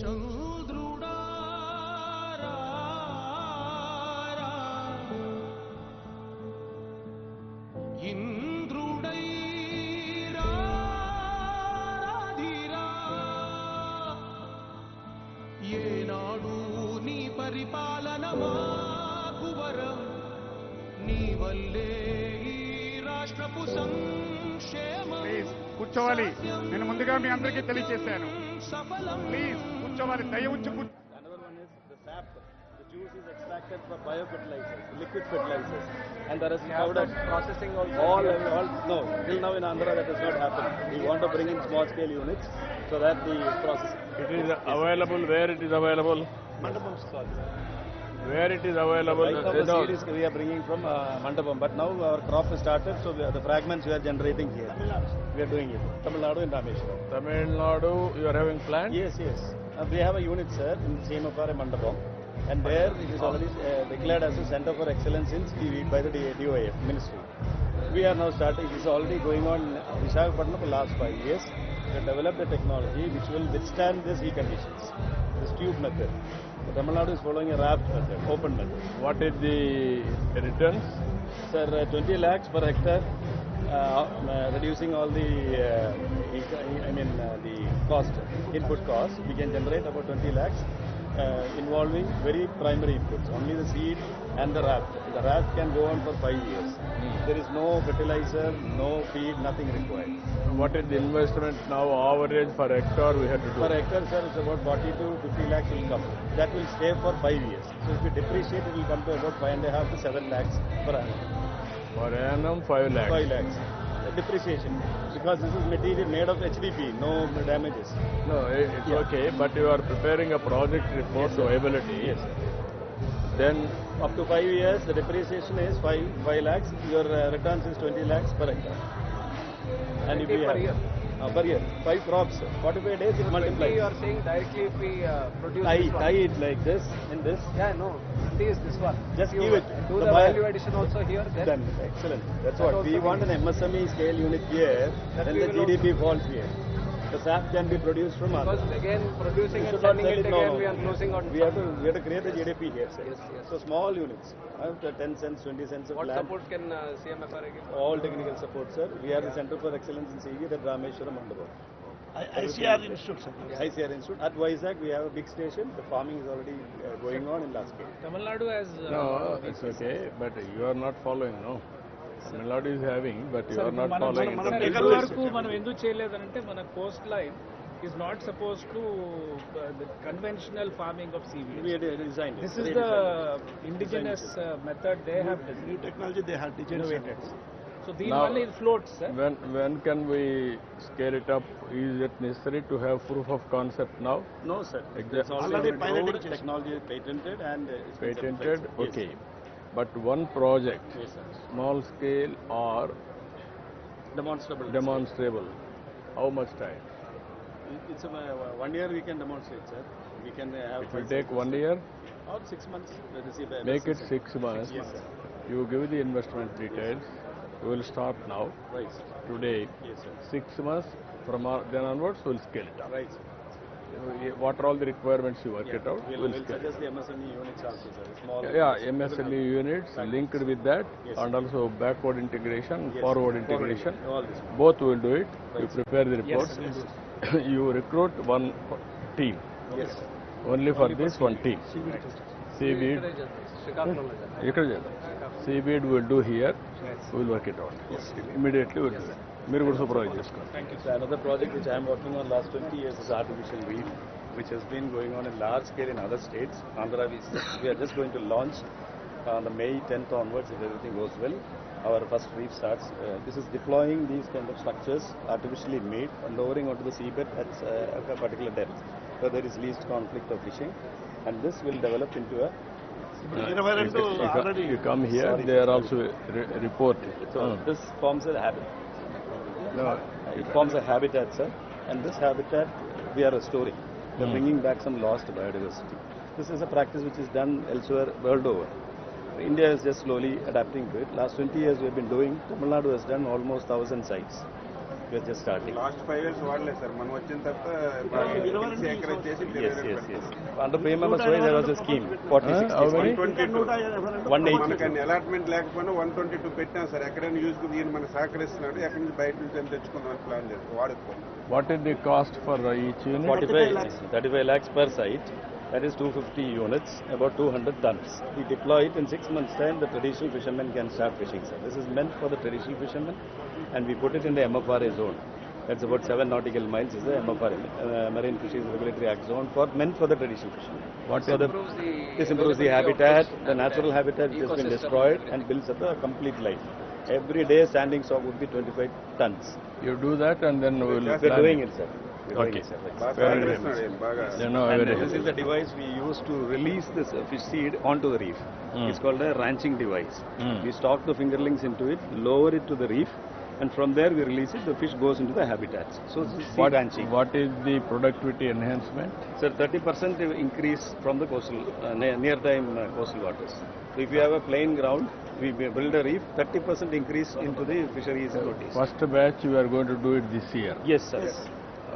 చంద్రుడా ఇంద్రుడై రాధిరా ఏనాడు నీ పరిపాలన మాకు వరం నీ వల్లే ఈ రాష్ట్రపు సంక్షేమం కూర్చోవాలి. నేను ముందుగా మీ అందరికీ తెలియజేశాను. ప్లీజ్ కూర్చోవాలి. దయ ఉంచి Another one is the sap. The juice is extracted from biofertilizers, liquid fertilizers, and there is powder processing all. No, till now in Andhra that has not happened. We want to bring in small scale units so that the process. It is available where it is available. Mandapam sorry. Where it is available. Right now the seed is we are bringing from Mandapam, but now our crop is started, so the fragments we are generating here. We are doing it. Tamil Nadu and Rameshwaram. Tamil Nadu, you are having plans? Yes, yes. We have a unit, sir, in Semapara Mandapam, and there it is already declared as a Center for Excellence in CV by the DOIF Ministry. We are now starting. It is already going on in Visakhapatnam for the last 5 years. We have developed a technology which will withstand the sea conditions. This tube method. The Tamil Nadu is following a raft method, open method. What is the returns? Sir, 20 lakhs per hectare, reducing all the, the cost, input cost. We can generate about 20 lakhs involving very primary inputs, only the seed and the raft. The raft can go on for 5 years. There is no fertilizer, no feed, nothing required. What is the investment now average per hectare we have to do? Per hectare, sir, it's about 40 to 50 lakhs will come. That will stay for 5 years. So if we depreciate, it will come to about 5.5 to 7 lakhs per annum. Per annum 5 lakhs. 5 lakhs. Depreciation. Because this is material made of HDP, no damages. No, it's okay, but you are preparing a project report to viability. Yes. Then Up to 5 years, the depreciation is 5 lakhs. Your returns is 20 lakhs per hectare. And if we per year? Per year, 5 crops. 45 days it multiplies. You are saying directly if we produce Tie this one. it like this, in this. Yeah, no. It is this one. Just you give it. Do The the buyer. value addition also here. Then Done. Excellent. That's That what. also We we want an MSME scale unit here, That then we the will GDP falls here. The SAP can be produced from because others. again producing We and should not selling sell it no, again, no. we are losing on. We have to create the GDP here, sir. Yes, yes. So small units, 10 cents, 20 cents of What land. support can CMFR give? All technical support, sir. We are the Center for Excellence in CV, the Rameshwaram Mandapam. ICR Institute. ICR Institute. At Vizag, we have a big station. The farming is already going on in large scale. Tamil Nadu has. no, it's okay, but you are not following, no. Tamil Nadu is having, but you are not following. మనం it. ఎక్కడ వరకు మనం ఎందుకు చేయలేదంటే మన Coast line is not suppose to conventional farming of seaweed. We had designed it. This is the indigenous method they have new technology they have innovated. So these Now- one is floats, sir. When can we scale it up? Is it necessary to have proof of concept now? No, sir. Exactly. It's already Already piloting approved, చేశారు. technology is patented and it's been Patented, certified. okay. But one project, Yes, sir. small scale or Demonstrable. demonstrable, how much time? It's 1 year we can demonstrate, sir. We can have. It will take 1 year. Or 6 months. Let us see the Make it assessment. 6 months. Yes, sir. You give the investment details. We will start now. Right, sir. Today, Yes, sir. 6 months. From then onwards, we will scale it up. Right, sir. What are all the requirements you work it out? We'll We'll scale it suggest the MSME units also, sir. Small. Yeah, MSLE units linked with that, Yes, and also backward integration, Yes, forward sir. integration. All this. Both will do it. You Right. prepare the reports. You recruit one team. Yes, sir. Only for this one team. Seaweed. Srikakulam. ఇక్కడ చేద్దాం. Seaweed will do here. We will work it out. Immediately we will do that. మీరు కూడా supervise చేసుకోండి. So another project which I am working on last 20 years is artificial wheat, which has been going on in large scale in other states. Andhra, we are just going to launch on the May 10th onwards if everything goes well. Our first reef starts. This is deploying these kind of structures artificially made and lowering onto the seabed at a particular depth where there is least conflict of fishing, and this will develop into a. You come here, they are also reporting. So this forms a habit. No, It forms a habitat, sir, and this habitat we are restoring. We are bringing back some lost biodiversity. This is a practice which is done elsewhere world over. India is just slowly adapting to it. Last 20 years we have been doing. Tamil Nadu has done almost 1,000 sites. we are just starting. Last 5 years వాడలేదు sir, మనం వచ్చిన తర్వాత encourage చేసి Yes. Under PMMS wise there was a scheme 40-60. 180. మనకని allotment లేకపోయినా 122 పెట్టాం sir. ఎక్కడైనా use ఈయన మనకు సహకరిస్తున్నాడు, ఎక్కడి నుంచి బయట నుంచి తెచ్చుకుందాం ప్లాన్ చేస్తాం, వాడుకోం. What is the cost for each unit? 35 lakhs per site. That is 250 units, about 200 tons. We deploy it in 6 months' time. The traditional fishermen can start fishing, sir. This is meant for the traditional fishermen, and we put it in the MFRA zone. That's about 7 nautical miles is the MFRA, Marine Fisheries Regulatory Act zone, meant for the traditional fishermen. This improves the habitat, the natural habitat which has been destroyed, and builds up a complete life. Every day standing stock would be 25 tons. You do that and then we will. We're doing it, sir. Okay. బాగా Very సహకరిస్తున్నాడు ఈయన బాగా. And this is the device we use to release this fish seed onto the reef. It's called a ranching device. We stock the fingerlings into it, lower it to the reef, and from there we release it. The fish goes into the habitats. So this is seed ranching. What is the productivity enhancement? Sir, 30% increase from the coastal near-time coastal waters. So if you have a plain ground, we build a reef. 30% increase into the fisheries routes. First batch you are going to do it this year. Yes, sir.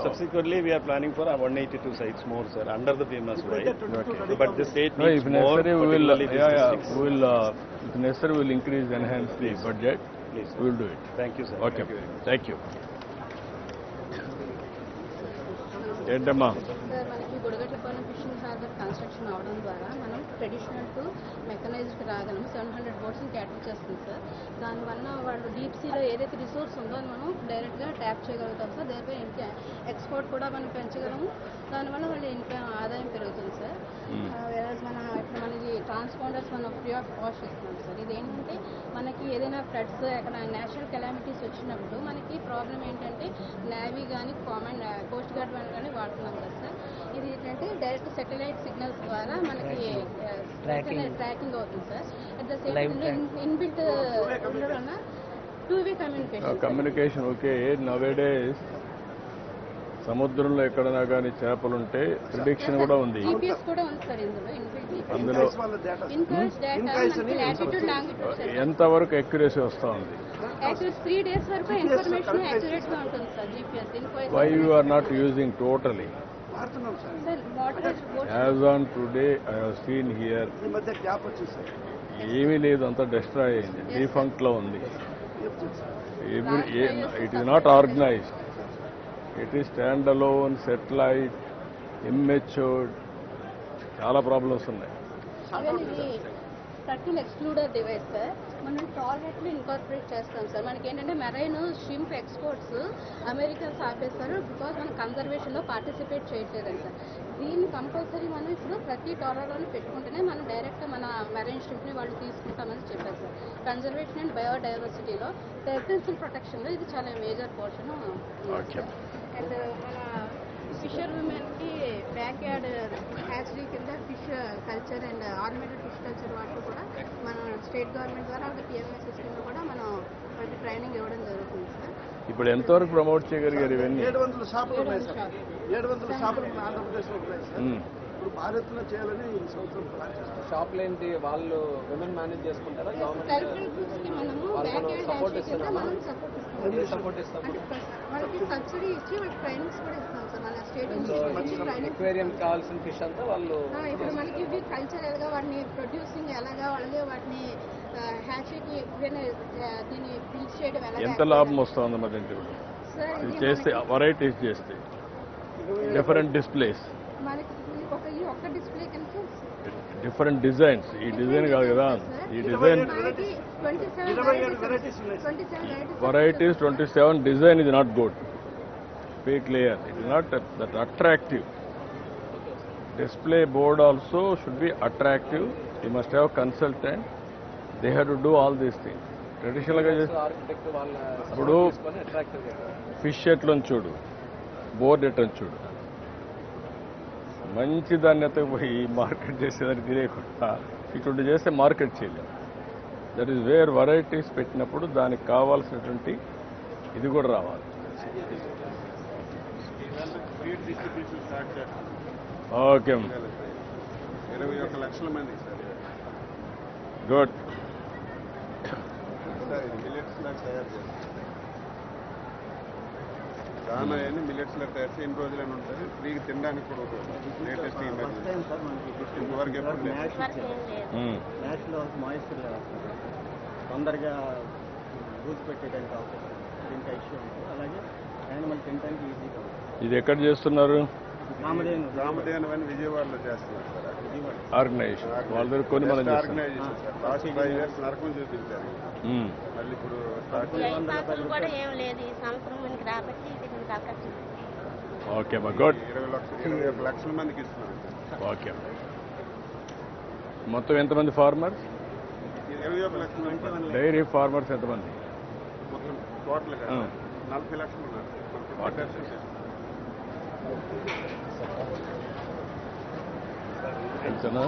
Subsequently, we are planning for 182 sites more, sir, under the PMS way. Okay. But the state No, needs if more, necessary, we will. particularly these districts. We will. If necessary, we will increase, enhance the budget. Please. We will do it. Thank you, sir. Okay. Thank you very much. Thank you. ఏంటమ్మా? Sir మనకి Budagatlapalem fishing harbour construction అవడం ద్వారా మనం traditional to మెకనైజ్డ్కి రాగలము. 700 బోట్స్ని క్యాటర్ చేస్తుంది sir. దానివల్ల వాళ్ళు deep సీలో ఏదైతే resource ఉందో అది మనం డైరెక్ట్గా ట్యాప్ చేయగలుగుతాం సార్. దేనిపై ఇంకా ఎక్స్పోర్ట్ కూడా మనం పెంచగలము. దానివల్ల వాళ్ళ ఇంకా ఆదాయం పెరుగుతుంది సార్. మన ఇప్పుడు మనకి ట్రాన్స్పాండర్స్ మనం ఫ్రీ ఆఫ్ కాస్ట్ ఇస్తున్నాం సార్. ఇదేంటంటే మనకి ఏదైనా ఫ్లడ్స్ ఎక్కడ నేచురల్ కెలామిటీస్ వచ్చినప్పుడు మనకి ప్రాబ్లం ఏంటంటే నేవీ కానీ కామన్ కోస్ట్ గార్డ్ కానీ వాడుతున్నాం కదా సార్. ఇది ఏంటంటే డైరెక్ట్ సెటిలైట్ సిగ్నల్స్ ద్వారా మనకి ట్రాకింగ్ అవుతుంది sir. At the same time inbuilt ఉండడం వల్ల 2-way communication. Communication okay. Nowadays సముద్రంలో ఎక్కడైనా కానీ చేపలుంటే ప్రిడిక్షన్ కూడా ఉంది. GPS కూడా ఉంది సార్ ఇందులో. అందులో ఇన్కైస్ డేటా లాటిట్యూడ్ లాంగిట్యూడ్ సార్. ఎంతవరకు అక్యురసీ వస్తూ ఉంది? యాక్చువల్ 3 days వరకు ఇన్ఫర్మేషన్ యాక్యురేట్ గా ఉంటుంది sir. GPS ఇన్కైస్. Why you are not using totally? Sir water As on today, I have seen here. ఏమీ లేదు, అంతా డిస్ట్రాయ్ అయింది, డిఫంక్ట్ లో ఉంది. It is not organised. It is stand alone, satellite, immatured, చాలా problems ఉన్నాయి. Turtle excluder device sir. మనం టార్గెట్లో ఇన్కార్పొరేట్ చేస్తాం సార్. మనకి ఏంటంటే మెరైన్ షింప్ ఎక్స్పోర్ట్స్ అమెరికన్స్ ఆపేస్తారు బికాజ్ మనం కన్జర్వేషన్లో పార్టిసిపేట్ చేయట్లేదండి సార్. దీన్ని కంపల్సరీ మనం ఇప్పుడు ప్రతి టాలర్లోనే పెట్టుకుంటేనే మనం డైరెక్ట్ మన మెరైన్ షింప్ని వాళ్ళు తీసుకుంటామని చెప్పారు సార్. కన్జర్వేషన్ అండ్ బయోడైవర్సిటీలో టెరిటరియల్ ప్రొటెక్షన్లో ఇది చాలా మేజర్ పోర్షన్. అండ్ మన ఫిషర్ ఉమెన్కి బ్యాక్ యార్డ్ హ్యాచరీ కింద fish culture and ornamented fish culture వాటిలో కూడా మన స్టేట్ గవర్నమెంట్ ద్వారా ఒక పిఎంఎస్ సిస్టంలో కూడా మనం వాటి ట్రైనింగ్ ఇవ్వడం జరుగుతుంది సార్. ఇప్పుడు ఎంతవరకు ప్రమోట్ చేయగలిగారు ఇవన్నీ? 700 షాపులు ఉన్నాయి సార్. 700 షాపులు మన ఆంధ్రప్రదేశ్లో ఉన్నాయి సార్. ఇప్పుడు భారత్లో చేయాలని ఈ సంవత్సరం ప్లాన్ చేస్తాం. షాప్లు ఏంటి వాళ్ళు విమెన్ మేనేజ్ చేసుకుంటారా? కల్చరల్ గ్రూప్స్కి మనము బ్యాక్ యార్డ్ సపోర్ట్ హ్యాచరీ కింద ఇస్తారా? మనం సపోర్ట్ ఇస్తాం. సపోర్ట్ ఇస్తాం. అంటే వాళ్ళకి సబ్సిడీ ఇచ్చి వాళ్ళకి ట్రైనింగ్స్ కూడా ఇస్తాం సార్. మన స్టేట్ నుంచి ట్రైనింగ్. ఎక్వేరియం కావాల్సిన ఫిష్ అంతా వాళ్ళు ఇప్పుడు మనకి ఇవి కల్చరల్గా వాటిని ప్రొడ్యూసింగ్ ఎలాగా వాళ్ళే వాటిని హ్యాచరీకి దీన్ని బిల్డ్ చేయడం ఎంత ఎలాగా లాభం వస్తుంది మరి ఇంటి సార్. ఇది చేస్తే, వెరైటీస్ చేస్తే, డిఫరెంట్ డిస్ప్లేస్, మనకి ఈ ఒక్క డిస్ప్లే కనుక డిఫరెంట్ డిజైన్స్. ఈ డిజైన్ కాదు కదా, ఈ డిజైన్ 27 వెరైటీస్ ఉన్నాయి sir. varieties 27. Design is not good. Be clear, it is not that attractive. Display board also should be attractive. You must have consultant. They have to do all these things. Traditional గా architect వాళ్ళ ఇప్పుడు తీసుకొని attractive fish ఎట్లని చూడు, board ఎట్లని చూడు. మంచి దాన్ని అయితే పోయి మార్కెట్ చేసేదానికి తెలియకుండా ఇటువంటి చేస్తే మార్కెట్ చేయలేము. దట్ ఈస్ వేర్ వెరైటీస్ పెట్టినప్పుడు దానికి కావాల్సినటువంటి ఇది కూడా రావాలి. ఓకే, 21 లక్షల మంది సార్. గుడ్. మిల్లెట్స్ లాగా తయారు చేస్తారు. దానా అని మిల్లెట్స్ లో తయారు చేసి ఎన్ని రోజులని ఉంటుంది ఫ్రీగా తినడానికి కూడా ఉంటుంది లేటెస్ట్ ఇంతవరకు ఎప్పుడు లేదు. మ్యాచ్ లో మాయిశ్చర్ తొందరగా బూజు పెట్టేయడానికి అవకాశం దీనికి ఇష్యూ ఉంటుంది. అలాగే యానిమల్ తినడానికి ఈజీగా ఉంటుంది. ఇది ఎక్కడ చేస్తున్నారు? రామదేవన్ అని విజయవాడలో చేస్తున్నారు సార్. విజయవాడ ఆర్గనైజేషన్ వాళ్ళ దగ్గర కొన్ని మనం చేస్తాం. Organisation sir. లాస్ట్ 5 years నరకం చూపించారు. మళ్ళీ ఇప్పుడు కూడా ఏం లేదు ఈ సంవత్సరం మనకి రాబట్టి ఇది అవకాశం. ఓకే అమ్మా, గుడ్. 21 లక్షల మందికి ఇస్తున్నారు. ఓకే. మొత్తం ఎంతమంది ఫార్మర్స్? 21 లక్షల మంది డైరీ ఫార్మర్స్ ఎంతమంది? మొత్తం టోటల్ 40 లక్షలు ఉన్నారు. ఎంతనా?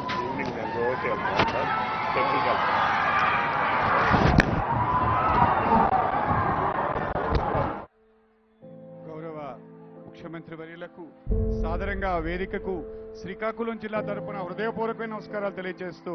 గౌరవ ముఖ్యమంత్రి వర్యులకు సాదరంగా వేదికకు శ్రీకాకుళం జిల్లా తరపున హృదయపూర్వకమైన నమస్కారాలు తెలియజేస్తూ